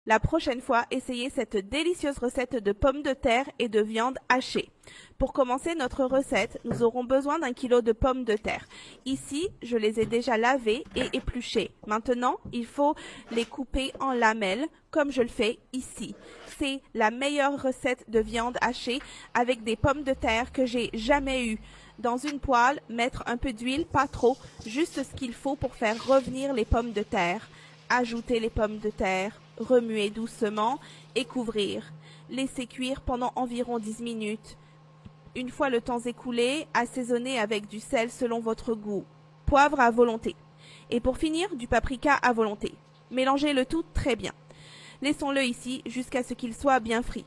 La prochaine fois, essayez cette délicieuse recette de pommes de terre et de viande hachée. Pour commencer notre recette, nous aurons besoin d'1 kg de pommes de terre. Ici, je les ai déjà lavées et épluchées. Maintenant, il faut les couper en lamelles, comme je le fais ici. C'est la meilleure recette de viande hachée avec des pommes de terre que j'ai jamais eue. Dans une poêle, mettre un peu d'huile, pas trop, juste ce qu'il faut pour faire revenir les pommes de terre. Ajouter les pommes de terre, remuer doucement et couvrir. Laisser cuire pendant environ 10 minutes. Une fois le temps écoulé, assaisonnez avec du sel selon votre goût. Poivre à volonté. Et pour finir, du paprika à volonté. Mélangez le tout très bien. Laissons-le ici jusqu'à ce qu'il soit bien frit.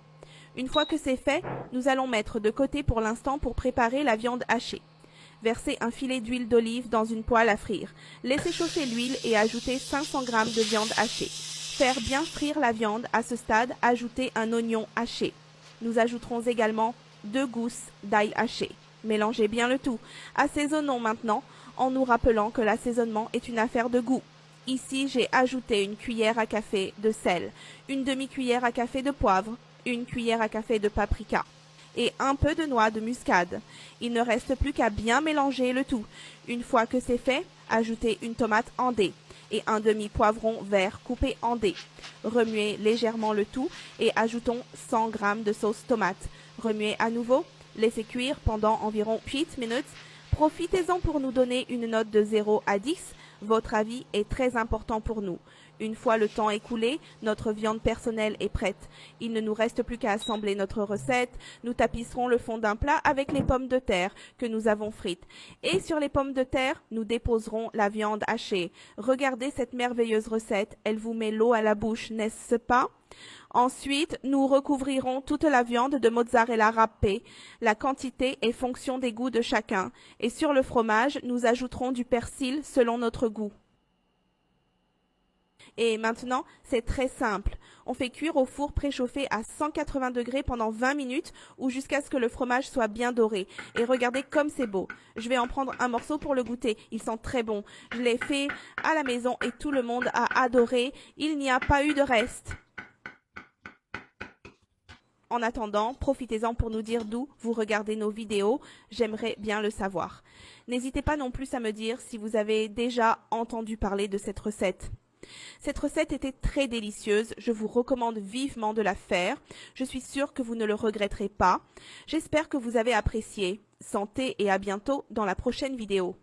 Une fois que c'est fait, nous allons mettre de côté pour l'instant pour préparer la viande hachée. Versez un filet d'huile d'olive dans une poêle à frire. Laissez chauffer l'huile et ajoutez 500 g de viande hachée. Faire bien frire la viande, à ce stade, ajoutez un oignon haché. Nous ajouterons également 2 gousses d'ail haché. Mélangez bien le tout. Assaisonnons maintenant en nous rappelant que l'assaisonnement est une affaire de goût. Ici, j'ai ajouté une cuillère à café de sel, une demi-cuillère à café de poivre, une cuillère à café de paprika et un peu de noix de muscade. Il ne reste plus qu'à bien mélanger le tout. Une fois que c'est fait, ajoutez une tomate en dés et un demi-poivron vert coupé en dés. Remuez légèrement le tout et ajoutons 100 g de sauce tomate. Remuez à nouveau, laissez cuire pendant environ 8 minutes. Profitez-en pour nous donner une note de 0 à 10. Votre avis est très important pour nous. Une fois le temps écoulé, notre viande personnelle est prête. Il ne nous reste plus qu'à assembler notre recette. Nous tapisserons le fond d'un plat avec les pommes de terre que nous avons frites. Et sur les pommes de terre, nous déposerons la viande hachée. Regardez cette merveilleuse recette, elle vous met l'eau à la bouche, n'est-ce pas? Ensuite, nous recouvrirons toute la viande de mozzarella râpée. La quantité est fonction des goûts de chacun. Et sur le fromage, nous ajouterons du persil selon notre goût. Et maintenant, c'est très simple. On fait cuire au four préchauffé à 180 degrés pendant 20 minutes ou jusqu'à ce que le fromage soit bien doré. Et regardez comme c'est beau. Je vais en prendre un morceau pour le goûter. Il sent très bon. Je l'ai fait à la maison et tout le monde a adoré. Il n'y a pas eu de reste. En attendant, profitez-en pour nous dire d'où vous regardez nos vidéos. J'aimerais bien le savoir. N'hésitez pas non plus à me dire si vous avez déjà entendu parler de cette recette. Cette recette était très délicieuse, je vous recommande vivement de la faire. Je suis sûre que vous ne le regretterez pas. J'espère que vous avez apprécié. Santé et à bientôt dans la prochaine vidéo.